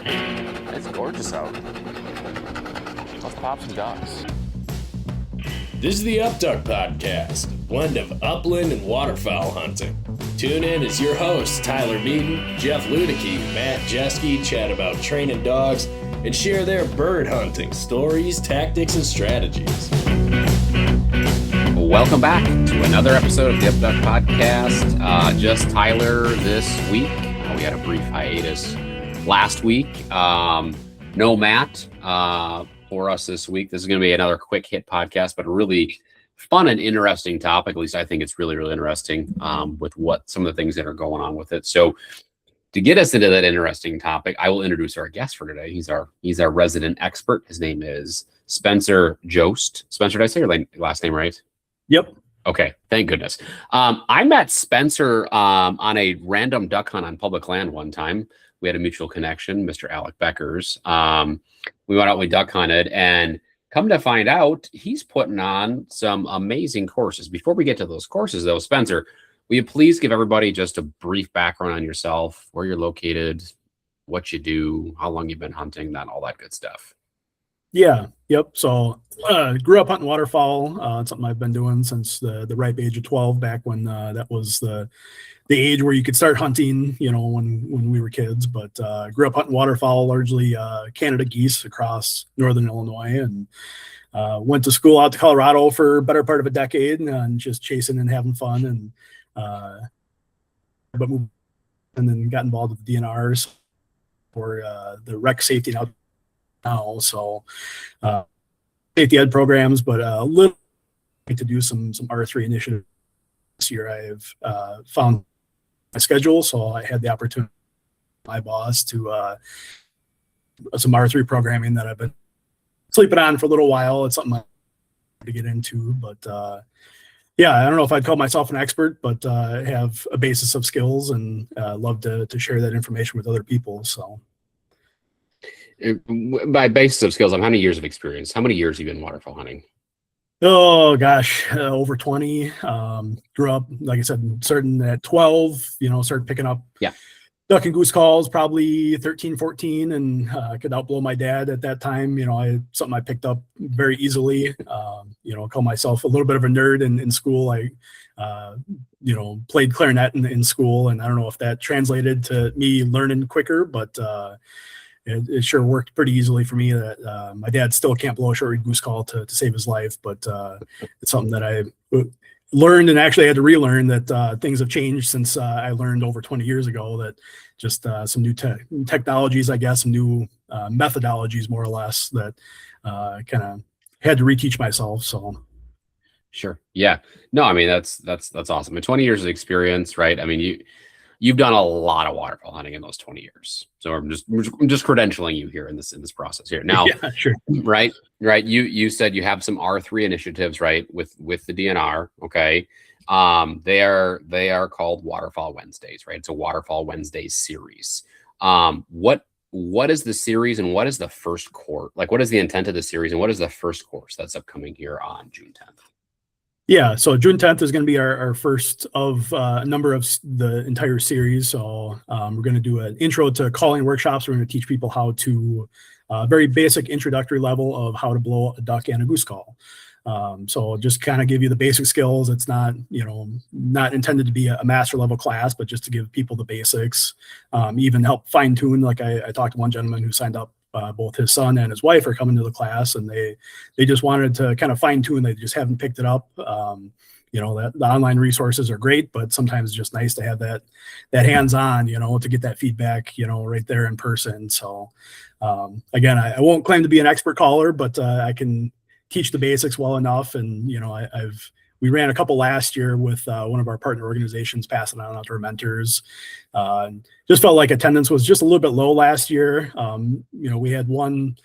It's gorgeous out. Let's pop some ducks. This is the Upduck Podcast, a blend of upland and waterfowl hunting. Tune in as your hosts, Tyler Beaton, Jeff Ludicky, Matt Jeske, chat about training dogs and share their bird hunting stories, tactics, and strategies. Welcome back to another episode of the Upduck Podcast. Just Tyler this week. We had a brief hiatus last week. No Matt for us this week. This is going to be another quick hit podcast, but a really fun and interesting topic. At least I think it's really, really interesting with what some of the things that are going on with it. So to get us into that interesting topic, I will introduce our guest for today. He's our resident expert. His name is Spencer Jost. Spencer, did I say your last name right? Yep. Okay. Thank goodness. I met Spencer on a random duck hunt on public land one time. We had a mutual connection, Mr. Alec Beckers. We went out, we duck hunted, and come to find out, he's putting on some amazing courses. Before we get to those courses, though, Spencer, will you please give everybody just a brief background on yourself, where you're located, what you do, how long you've been hunting, all that good stuff? Yeah. Yep. So grew up hunting waterfowl. It's something I've been doing since the ripe age of 12, back when that was the age where you could start hunting, when we were kids. But grew up hunting waterfowl, largely Canada geese across northern Illinois, and went to school out to Colorado for a better part of a decade, and just chasing and having fun, and then got involved with the DNRs for the rec safety now. So safety ed programs, but a little to do some R3 initiatives this year. I've found my schedule, so I had the opportunity with my boss to some R3 programming that I've been sleeping on for a little while. It's something to get into, but yeah, I don't know if I'd call myself an expert, but I have a basis of skills, and love to share that information with other people. So by basis of skills, how many years of experience? How many years have you been waterfowl hunting? Oh gosh, over 20. Grew up, like I said, starting at 12, started picking up duck and goose calls probably 13, 14, and could outblow my dad at that time. Something I picked up very easily. Call myself a little bit of a nerd in school. I played clarinet in school, and I don't know if that translated to me learning quicker, but it sure worked pretty easily for me. That my dad still can't blow a short-reed goose call to save his life, but it's something that I learned, and actually had to relearn that things have changed since I learned over 20 years ago. That just some new technologies, I guess, some new methodologies, more or less, that kind of had to reteach myself. So. Sure. Yeah. No, I mean, that's awesome. And 20 years of experience, right? I mean, you've done a lot of waterfowl hunting in those 20 years. So I'm just credentialing you here in this process here. Now, yeah, sure. Right. You said you have some R3 initiatives, right? With the DNR. Okay. They are called Waterfowl Wednesdays, right? It's a Waterfowl Wednesdays series. What is the series, and what is the first course? Like, what is the intent of the series, and what is the first course that's upcoming here on June 10th? Yeah, so June 10th is going to be our first of a number of the entire series. So we're going to do an intro to calling workshops. We're going to teach people how to very basic introductory level of how to blow a duck and a goose call. So just kind of give you the basic skills. It's not intended to be a master level class, but just to give people the basics, even help fine tune. Like I talked to one gentleman who signed up. Both his son and his wife are coming to the class, and they just wanted to kind of fine tune. They just haven't picked it up. That the online resources are great, but sometimes it's just nice to have that hands-on, to get that feedback, right there in person. So again, I won't claim to be an expert caller, but I can teach the basics well enough. And, we ran a couple last year with one of our partner organizations, passing on out to our mentors. Just felt like attendance was just a little bit low last year. We had one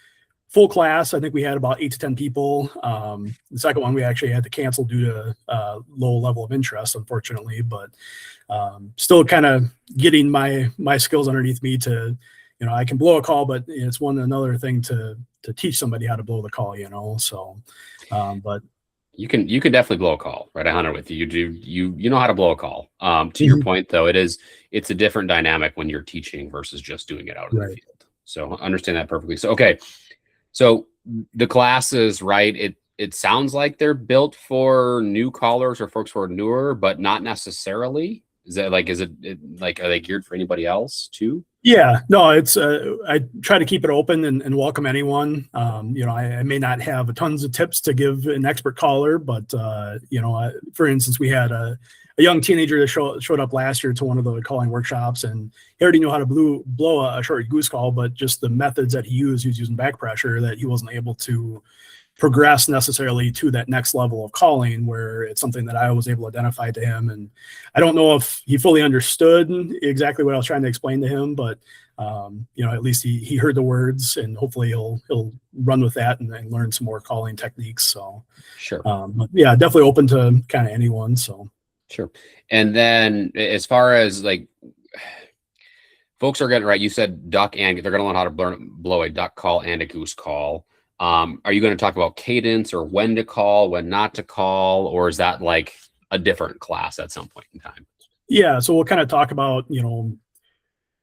full class. I think we had about 8 to 10 people. The second one we actually had to cancel due to low level of interest, unfortunately. But still kind of getting my skills underneath me to, I can blow a call, but it's another thing to teach somebody how to blow the call. So, but. You can definitely blow a call, right? I hunted with you. You know how to blow a call. To your point, though, it's a different dynamic when you're teaching versus just doing it out in the field. So understand that perfectly. So, okay. So the classes, right? It sounds like they're built for new callers or folks who are newer, but not necessarily. Is that like, are they geared for anybody else too? Yeah, no, it's I try to keep it open and welcome anyone. I may not have tons of tips to give an expert caller, but for instance, we had a young teenager that showed up last year to one of the calling workshops, and he already knew how to blow a short goose call, but just the methods that he was using back pressure, that he wasn't able to progress necessarily to that next level of calling, where it's something that I was able to identify to him. And I don't know if he fully understood exactly what I was trying to explain to him, but at least he heard the words, and hopefully he'll run with that and learn some more calling techniques. So sure. But yeah, definitely open to kind of anyone. So sure. And then as far as like folks are getting right, you said duck, and they're going to learn how to blow a duck call and a goose call. Are you going to talk about cadence or when to call, when not to call, or is that like a different class at some point in time? Yeah, so we'll kind of talk about,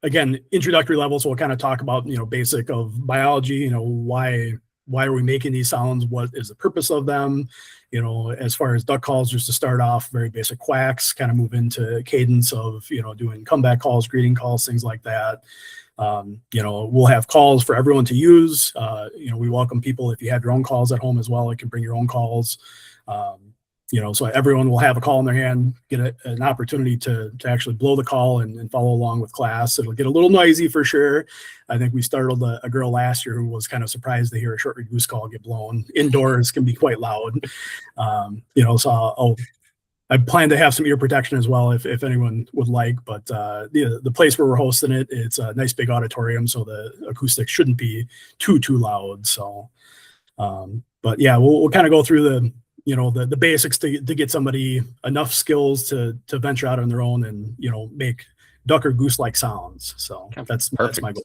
again, introductory levels. So we'll kind of talk about, basic of biology, why are we making these sounds? What is the purpose of them? As far as duck calls, just to start off, very basic quacks, kind of move into cadence of, doing comeback calls, greeting calls, things like that. We'll have calls for everyone to use. We welcome people, if you have your own calls at home as well, you can bring your own calls. So everyone will have a call in their hand, get an opportunity to actually blow the call and follow along with class. It'll get a little noisy for sure. I think we startled a girl last year who was kind of surprised to hear a short goose call get blown. Indoors can be quite loud. So I plan to have some ear protection as well if anyone would like, but the place where we're hosting it, it's a nice big auditorium, so the acoustics shouldn't be too loud. So, but yeah, we'll kind of go through the basics to get somebody enough skills to venture out on their own and make duck or goose like sounds. So that's my goal.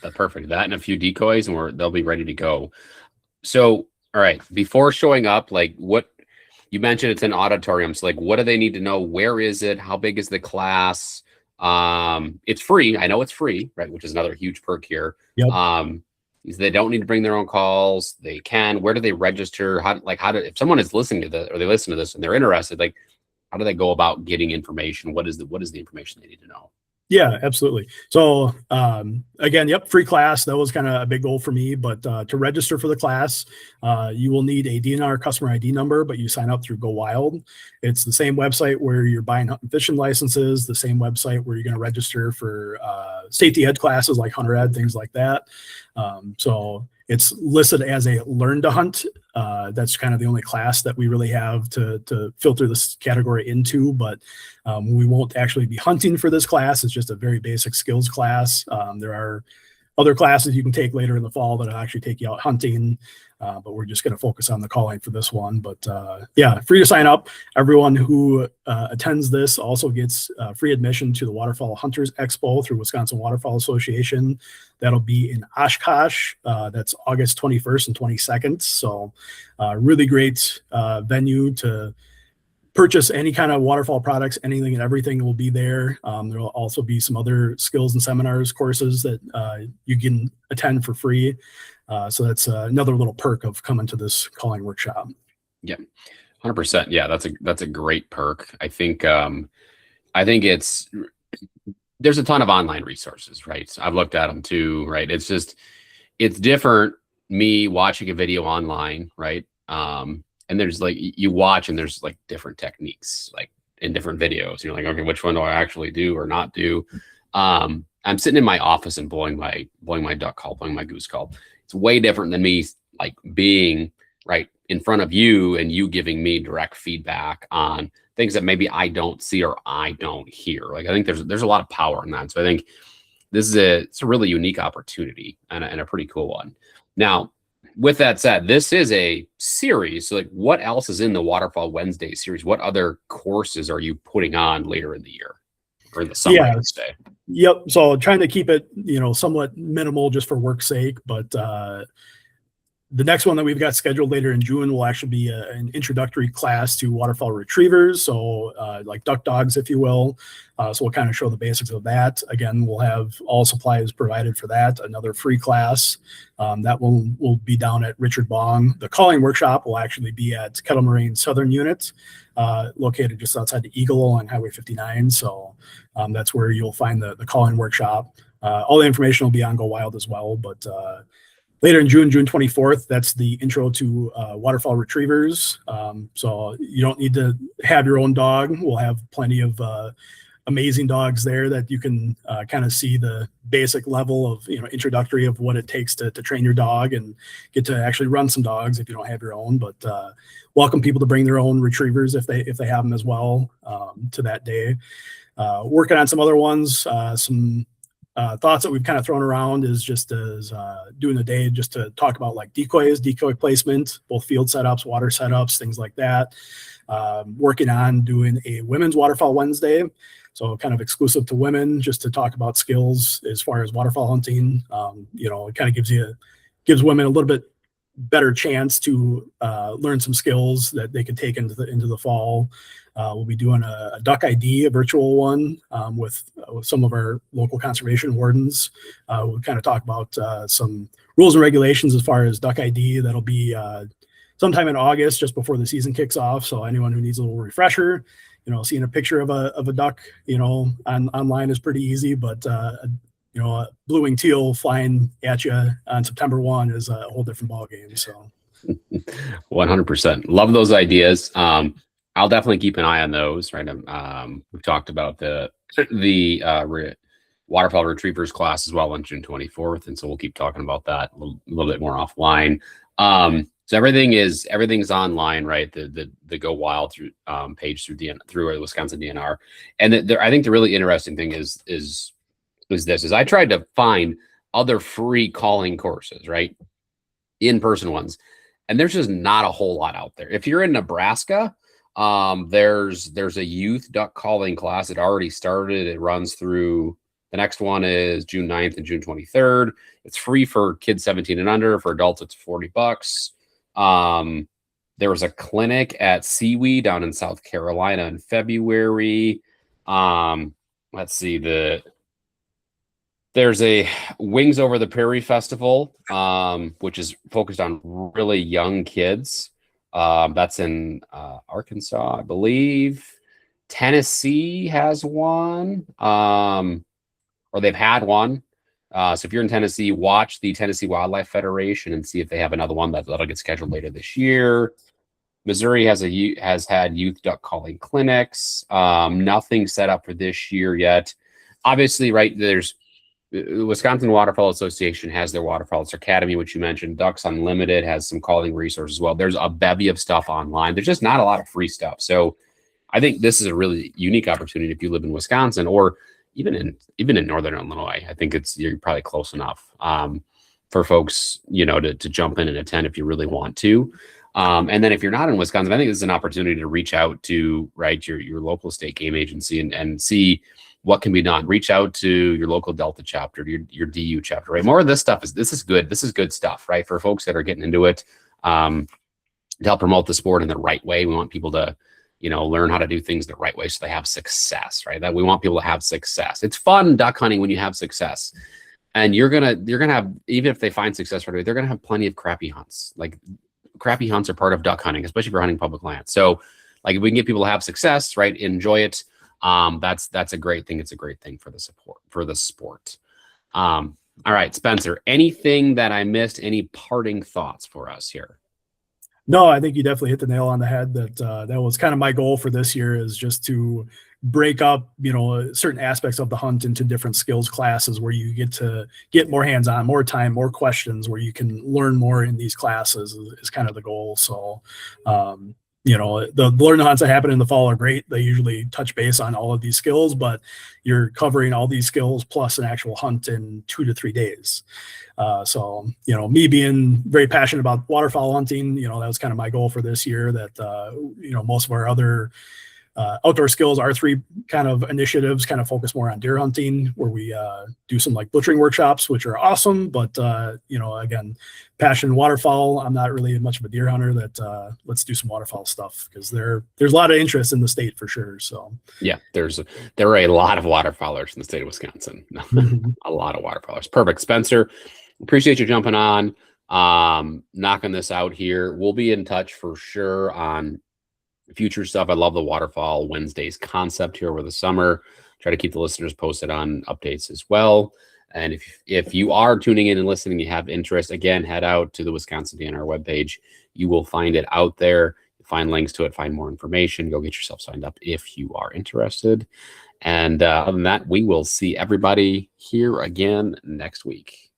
That's perfect. That and a few decoys, and they'll be ready to go. So, all right, before showing up, like what you mentioned, it's an auditorium. So like, what do they need to know? Where is it? How big is the class? It's free. I know it's free, right? Which is another huge perk here. Yep. They don't need to bring their own calls. They can. Where do they register? If someone is listening to this, or they listen to this and they're interested, like, how do they go about getting information? What is the information they need to know? Yeah, absolutely. So again, free class. That was kind of a big goal for me. But to register for the class, you will need a DNR customer ID number, but you sign up through Go Wild. It's the same website where you're buying hunting fishing licenses, the same website where you're going to register for safety ed classes like hunter ed, things like that. So it's listed as a learn to hunt. That's kind of the only class that we really have to filter this category into, but we won't actually be hunting for this class. It's just a very basic skills class. There are other classes you can take later in the fall that'll actually take you out hunting, but we're just going to focus on the calling for this one. But free to sign up. Everyone who attends this also gets free admission to the Waterfowl Hunters Expo through Wisconsin Waterfowl Association. That'll be in Oshkosh. That's August 21st and 22nd. So really great venue to purchase any kind of waterfowl products. Anything and everything will be there. There will also be some other skills and seminars courses that you can attend for free. So that's another little perk of coming to this calling workshop. Yeah, 100%. Yeah, that's a great perk. I think there's a ton of online resources, right? So I've looked at them too, right? It's different me watching a video online, right? And there's like, you watch and there's like different techniques, like in different videos. You're like, okay, which one do I actually do or not do? I'm sitting in my office and blowing my duck call, blowing my goose call. It's way different than me like being right in front of you and you giving me direct feedback on things that maybe I don't see or I don't hear. Like, I think there's a lot of power in that. So I think it's a really unique opportunity and a pretty cool one. Now, with that said, this is a series. So like, what else is in the Waterfowl Wednesdays series? What other courses are you putting on later in the year or in the summer? Yeah. I would say. Yep. So trying to keep it, somewhat minimal just for work's sake, but The next one that we've got scheduled later in June will actually be an introductory class to waterfowl retrievers, so like duck dogs, if you will. So we'll kind of show the basics of that. Again, we'll have all supplies provided for that. Another free class that will be down at Richard Bong. The calling workshop will actually be at Kettle Moraine Southern Unit, located just outside the Eagle on Highway 59. So that's where you'll find the calling workshop. All the information will be on Go Wild as well, but later in June 24th, that's the intro to waterfowl retrievers. So you don't need to have your own dog. We'll have plenty of amazing dogs there that you can kind of see the basic level of, introductory of what it takes to train your dog and get to actually run some dogs if you don't have your own. But welcome people to bring their own retrievers if they have them as well to that day. Working on some other ones, some thoughts that we've kind of thrown around is just as doing a day just to talk about like decoy placement, both field setups, water setups, things like that. Working on doing a women's Waterfowl Wednesday, so kind of exclusive to women, just to talk about skills as far as waterfowl hunting. It kind of gives women a little bit better chance to learn some skills that they can take into the fall. We'll be doing a duck ID, a virtual one, with some of our local conservation wardens. We'll kind of talk about some rules and regulations as far as duck ID. That'll be sometime in August, just before the season kicks off. So anyone who needs a little refresher, seeing a picture of a duck, online is pretty easy, but a blue-winged teal flying at you on September 1 is a whole different ballgame. So 100%. Love those ideas. I'll definitely keep an eye on those, right? We've talked about the Waterfowl Retrievers class as well on June 24th, and so we'll keep talking about that a little bit more offline. So everything's online, right? The Go Wild through page through Wisconsin DNR, and I think the really interesting thing is I tried to find other free calling courses, right? In-person ones, and there's just not a whole lot out there. If you're in Nebraska, there's a youth duck calling class. It already started. It runs through, the next one is June 9th and June 23rd. It's free for kids 17 and under. For adults, it's $40. There was a clinic at Seaweed down in South Carolina in February. Let's see, there's a Wings Over the Prairie Festival, which is focused on really young kids. That's in Arkansas, I believe. Tennessee has one, or they've had one. So if you're in Tennessee, watch the Tennessee Wildlife Federation and see if they have another one that'll get scheduled later this year. Missouri has had youth duck calling clinics. Nothing set up for this year yet. Obviously, right, there's the Wisconsin Waterfowl Association has their Waterfowl Academy, which you mentioned. Ducks Unlimited has some calling resources as well. There's a bevy of stuff online. There's just not a lot of free stuff. So I think this is a really unique opportunity if you live in Wisconsin or even in Northern Illinois. I think you're probably close enough for folks, to jump in and attend if you really want to. And then if you're not in Wisconsin, I think this is an opportunity to reach out to your local state game agency and see what can be done. Reach out to your local Delta chapter, your DU chapter, right? More of this stuff this is good. This is good stuff, right? For folks that are getting into it, to help promote the sport in the right way. We want people to, learn how to do things the right way so they have success, right? That we want people to have success. It's fun duck hunting when you have success. And you're gonna have, even if they find success right away, they're gonna have plenty of crappy hunts. Like crappy hunts are part of duck hunting, especially if you're hunting public land. So like if we can get people to have success, right? Enjoy it. That's a great thing. It's a great thing for the sport. All right, Spencer, anything that I missed, any parting thoughts for us here? No, I think you definitely hit the nail on the head. That was kind of my goal for this year, is just to break up, certain aspects of the hunt into different skills classes where you get to get more hands-on, more time, more questions, where you can learn more in these classes is kind of the goal. So, the learn hunts that happen in the fall are great. They usually touch base on all of these skills, but you're covering all these skills plus an actual hunt in 2 to 3 days. So, me being very passionate about waterfowl hunting, that was kind of my goal for this year, that, most of our other Outdoor skills, our 3 kind of initiatives kind of focus more on deer hunting, where we do some like butchering workshops, which are awesome. But, again, passion waterfowl. I'm not really much of a deer hunter. That let's do some waterfowl stuff, because there's a lot of interest in the state for sure. So yeah, there are a lot of waterfowlers in the state of Wisconsin. A lot of waterfowlers. Perfect. Spencer, appreciate you jumping on, knocking this out here. We'll be in touch for sure on future stuff. I love the Waterfowl Wednesdays concept here over the summer. Try to keep the listeners posted on updates as well. And if you are tuning in and listening, you have interest, again, head out to the Wisconsin DNR webpage. You will find it out there. Find links to it, find more information. Go get yourself signed up if you are interested. And other than that, we will see everybody here again next week.